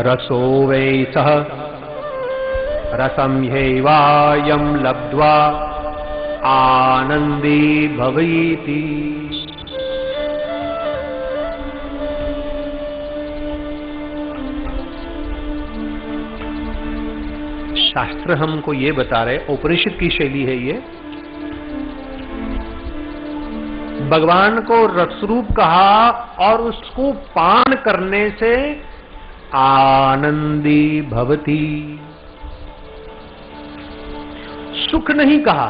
रसो वै सः रसं ह्यैवायं लब्ध्वा आनंदी भवेति। शास्त्र हमको ये बता रहे, उपनिषद की शैली है ये, भगवान को रसरूप कहा और उसको पान करने से आनंदी भवति। सुख नहीं कहा,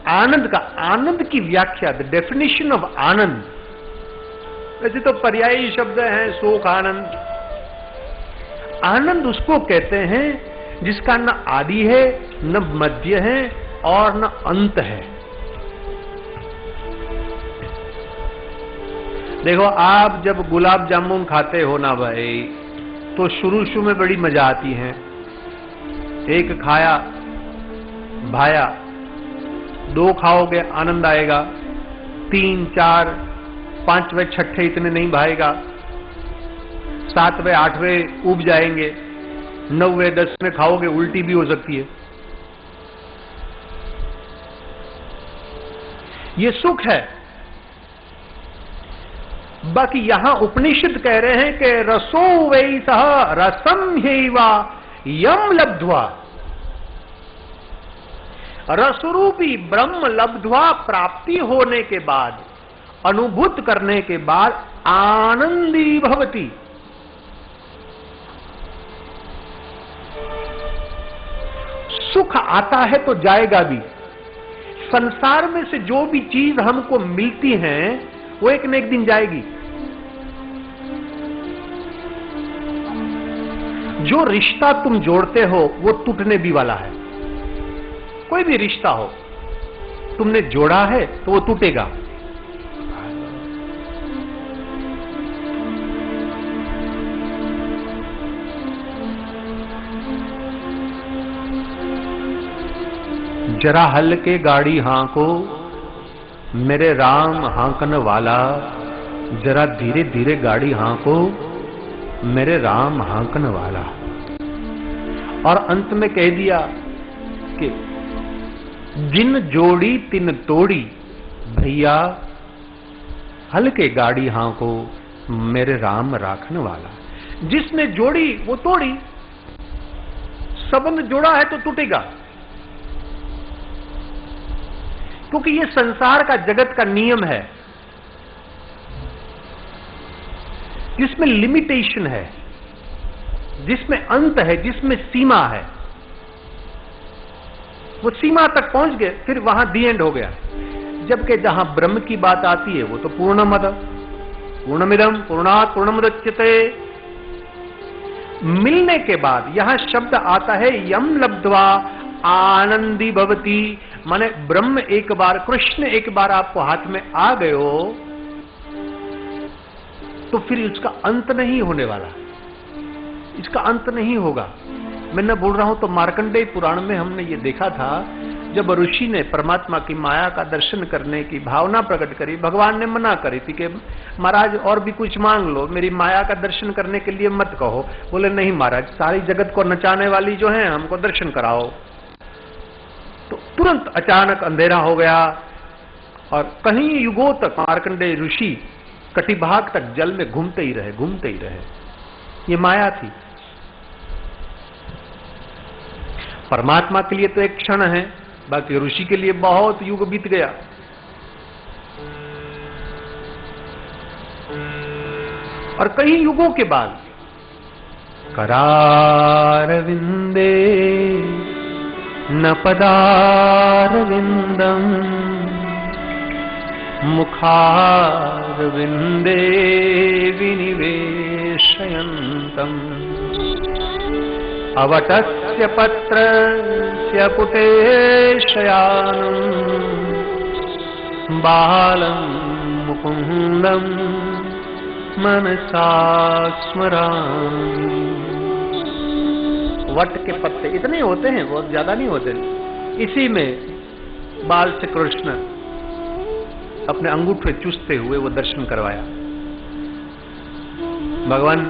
आनंद का। आनंद की व्याख्या, द डेफिनेशन ऑफ आनंद, वैसे तो पर्यायी शब्द हैं, सुख आनंद। आनंद उसको कहते हैं जिसका न आदि है, न मध्य है और न अंत है। देखो, आप जब गुलाब जामुन खाते हो ना भाई, तो शुरू में बड़ी मजा आती है। एक खाया भाया, 2 खाओगे आनंद आएगा, 3, 4, 5वें 6ठे इतने नहीं भाएगा, 7वें 8वें उब जाएंगे, 9वें 10वें खाओगे उल्टी भी हो सकती है। ये सुख है। बाकी यहां उपनिषद कह रहे हैं कि रसो वै सः रसं ह्यैवा यम लब्ध्वा, रसरूपी ब्रह्म लब्ध्वा, प्राप्ति होने के बाद, अनुभूत करने के बाद आनंदी भवति। सुख आता है तो जाएगा भी। संसार में से जो भी चीज हमको मिलती है वो एक न एक दिन जाएगी। जो रिश्ता तुम जोड़ते हो वो टूटने भी वाला है। कोई भी रिश्ता हो, तुमने जोड़ा है तो वो टूटेगा। जरा हल्के गाड़ी हाँको मेरे राम हाँकन वाला, जरा धीरे धीरे गाड़ी हाँको मेरे राम हाँकन वाला। और अंत में कह दिया कि जिन जोड़ी तिन तोड़ी, भैया हल्के गाड़ी हाँको मेरे राम राखन वाला। जिसने जोड़ी वो तोड़ी। संबंध जोड़ा है तो टूटेगा, क्योंकि ये संसार का, जगत का नियम है, जिसमें लिमिटेशन है, जिसमें अंत है, जिसमें सीमा है। वो सीमा तक पहुंच गए, फिर वहां दी एंड हो गया। जबकि जहां ब्रह्म की बात आती है वो तो पूर्णमद पूर्णमिदम पूर्णात् पूर्णमुदच्यते। मिलने के बाद यहां शब्द आता है यम लब्ध्वा आनंदी भवति, माने ब्रह्म एक बार, कृष्ण एक बार आपको हाथ में आ गए हो तो फिर इसका अंत नहीं होने वाला, इसका अंत नहीं होगा। मैं न बोल रहा हूं तो मार्कंडेय पुराण में हमने ये देखा था, जब ऋषि ने परमात्मा की माया का दर्शन करने की भावना प्रकट करी, भगवान ने मना करी थी कि महाराज और भी कुछ मांग लो, मेरी माया का दर्शन करने के लिए मत कहो। बोले नहीं महाराज, सारी जगत को नचाने वाली जो है हमको दर्शन कराओ। तो तुरंत अचानक अंधेरा हो गया और कहीं युगों तक मार्कंडेय ऋषि कटिभाग तक जल में घूमते ही रहे, घूमते ही रहे। ये माया थी। परमात्मा के लिए तो एक क्षण है, बाकी ऋषि के लिए बहुत युग बीत गया। और कई युगों के बाद करारविंदे न पदारविंदम मुखारविंदे विनिवेशयन्तम् अवटस्य पत्रस्य पुटे शयानम् बालं मुकुन्दं मनसा स्मरामि। वट के पत्ते इतने होते हैं, बहुत ज्यादा नहीं होते। इसी में बाल से कृष्ण अपने अंगूठे चूसते हुए वो दर्शन करवाया। भगवान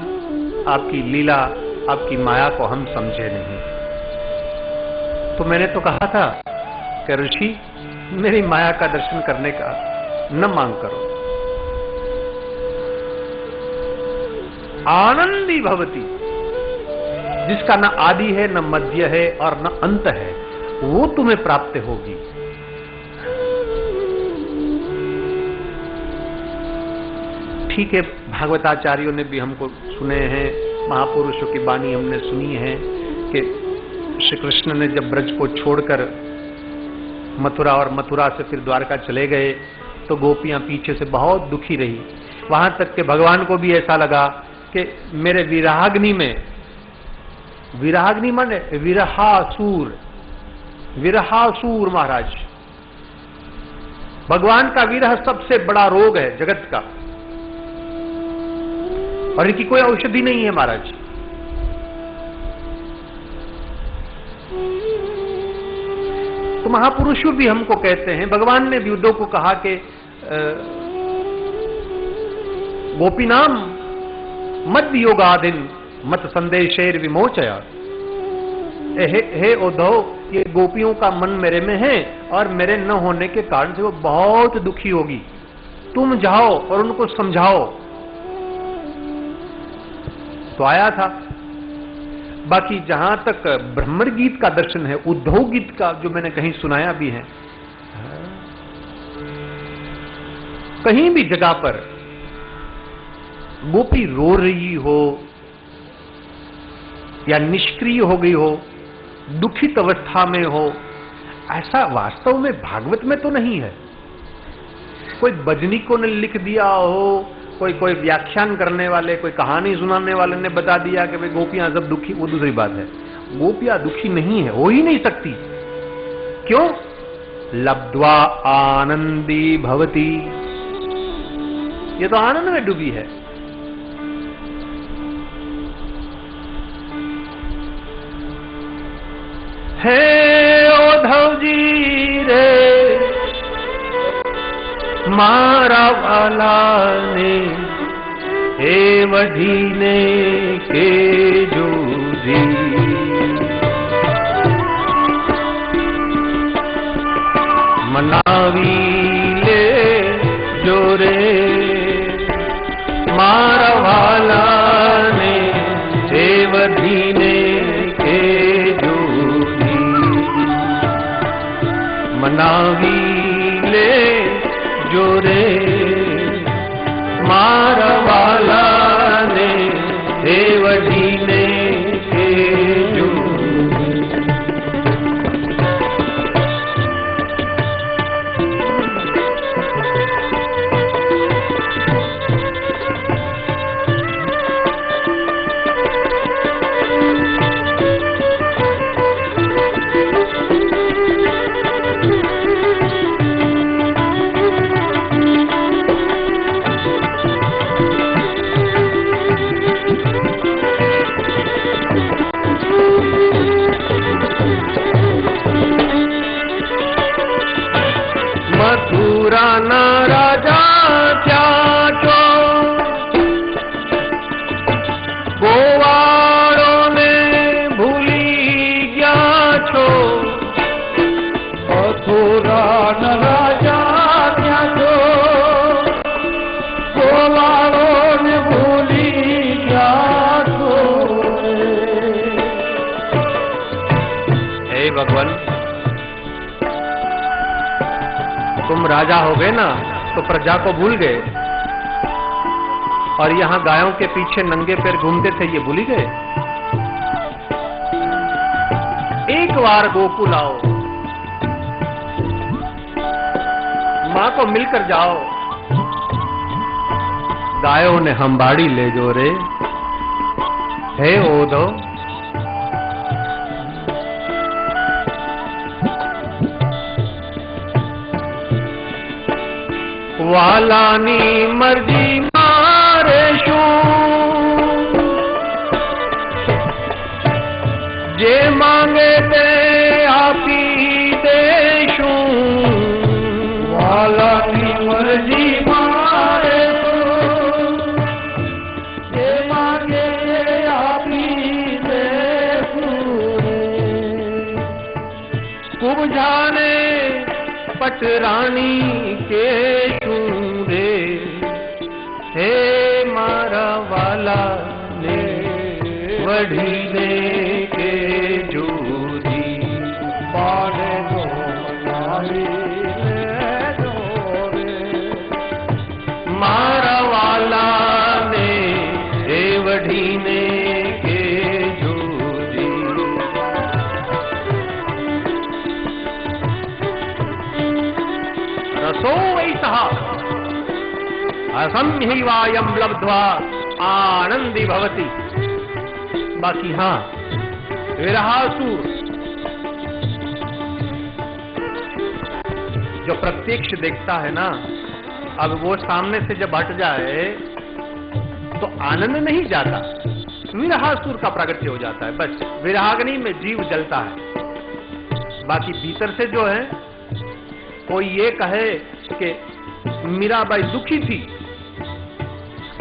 आपकी लीला आपकी माया को हम समझे नहीं। तो मैंने तो कहा था कि ऋषि मेरी माया का दर्शन करने का न मांग करो। आनंदी भवती, जिसका न आदि है न मध्य है और न अंत है, वो तुम्हें प्राप्त होगी। ठीक है, भागवताचार्यों ने भी हमको सुने हैं, महापुरुषों की वाणी हमने सुनी है कि श्री कृष्ण ने जब ब्रज को छोड़कर मथुरा और मथुरा से फिर द्वारका चले गए तो गोपियां पीछे से बहुत दुखी रही। वहां तक के भगवान को भी ऐसा लगा कि मेरे विराग्नि में, विराग्नि माने विरहासुर, विरहासुर महाराज, भगवान का विरह सबसे बड़ा रोग है जगत का, और इनकी कोई औषधि नहीं है महाराज। तो महापुरुषों भी हमको कहते हैं, भगवान ने भी उद्धव को कहा कि गोपीनाम मद योगादिन मत संदेशेर विमोचया। हे उद्धव, ये गोपियों का मन मेरे में है और मेरे न होने के कारण से वो बहुत दुखी होगी, तुम जाओ और उनको समझाओ। तो आया था। बाकी जहां तक ब्रह्मण गीत का दर्शन है, उद्धव गीत का जो मैंने कहीं सुनाया भी है, कहीं भी जगह पर गोपी रो रही हो या निष्क्रिय हो गई हो, दुखित अवस्था में हो, ऐसा वास्तव में भागवत में तो नहीं है। कोई बजनिकों ने लिख दिया हो, कोई व्याख्यान करने वाले, कोई कहानी सुनाने वाले ने बता दिया कि भाई गोपियां जब दुखी, वो दूसरी बात है। गोपियां दुखी नहीं है, हो ही नहीं सकती। क्यों? लब्ध्वा आनंदी भवती, ये तो आनंद में डूबी है। हे उद्धव जी रे, मारा वाला ने हे वढ़ीने के जूझी, मनावी ले जोरे, मारा वाला ने हे वढ़ीने के जूझी, मनावी ले जोरे, मारवाला ने देवजी ने के जो। मथुराना राजा त्याचो, गोवाड़ों ने भूली गया छो। मथुराना राजा त्याचो, गोवाड़ों ने भूली गया छो। हे भगवान, तुम राजा हो गए ना तो प्रजा को भूल गए, और यहां गायों के पीछे नंगे पैर घूमते थे, ये भूल गए। एक बार गोकुल आओ, मां को मिलकर जाओ। गायों ने हम्बाड़ी ले जो रे, हे उद्धव। वालानी मर्जी मारे शू, जे मांगे ते आपी देशू। वालानी मर्जी मारे शू, जे मांगे ते आपी जगत रानी के चूरे, हे मारा वाला ने वढ़ीने के जोरी, बाने दो नारी मारा वाला ने हे वढ़ीने के जोरी। रसो वैसा असंहिवायम लब्ध्वा आनंदी भवति। बाकी हां, विरहासुर जो प्रत्यक्ष देखता है ना, अब वो सामने से जब हट जाए तो आनंद नहीं जाता, विरहासुर का प्रागट्य हो जाता है। बस विरहाग्नि में जीव जलता है। बाकी भीतर से जो है, कोई ये कहे कि मीराबाई दुखी थी,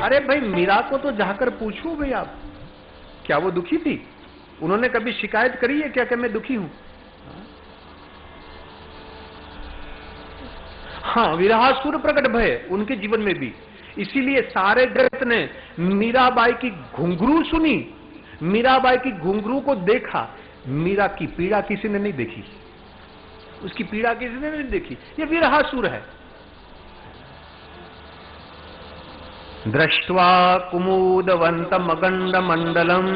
अरे भाई मीरा को तो जाकर पूछो भाई आप, क्या वो दुखी थी? उन्होंने कभी शिकायत करी है क्या कि मैं दुखी हूं? हाँ, विरहासुर प्रकट भय उनके जीवन में भी, इसीलिए सारे जगत ने मीराबाई की घुंघरू सुनी, मीराबाई की घुंघरू को देखा, मीरा की पीड़ा किसी ने नहीं देखी, उसकी पीड़ा किसी ने नहीं देखी। ये विरहासुर है। दृष्ट्वा कुमुदवंतम अगंड मंडलम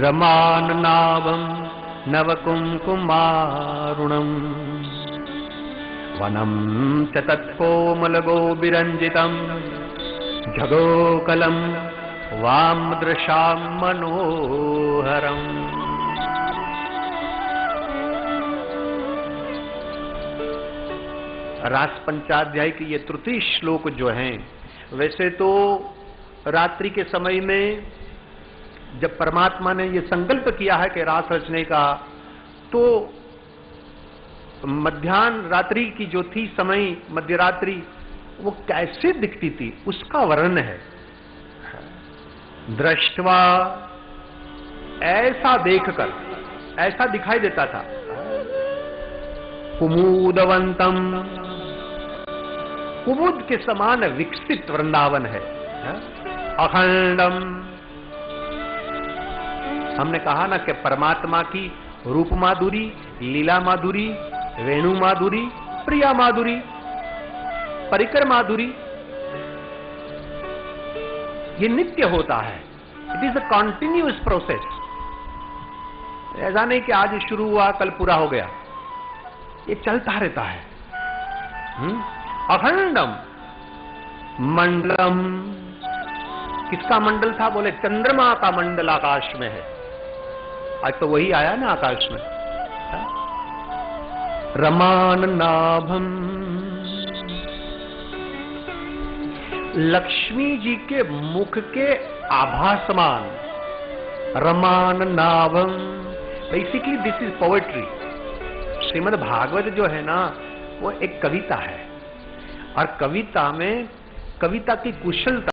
रमाननाभम नवकुंकुमारुणम वनम च तत्कोमलगोबिरंजितम जगोकलम वामदृशाम मनोहरम। रास पंचाध्याय की ये तृतीय श्लोक जो हैं, वैसे तो रात्रि के समय में जब परमात्मा ने ये संकल्प किया है कि रास रचने का, तो मध्याह्न रात्रि की जो थी समय, मध्यरात्रि, वो कैसे दिखती थी उसका वर्णन है। दृष्टवा, ऐसा देखकर, ऐसा दिखाई देता था। कुमुदवंतम, कुमुद के समान विकसित वृंदावन है। अखंडम, हमने कहा ना कि परमात्मा की रूप माधुरी, लीला माधुरी, वेणु माधुरी, प्रिया माधुरी, परिकर माधुरी, ये नित्य होता है। It is a continuous process. ऐसा नहीं कि आज शुरू हुआ कल पूरा हो गया, ये चलता रहता है। अखंडम मंडलम, किसका मंडल था? बोले चंद्रमा का मंडल आकाश में है। आज तो वही आया ना आकाश में। रमान नाभम, लक्ष्मी जी के मुख के आभा समान। रमान नाभम, basically this is poetry. Shrimad Bhagavat जो है ना, वो एक कविता है, और कविता में कविता की कुशलता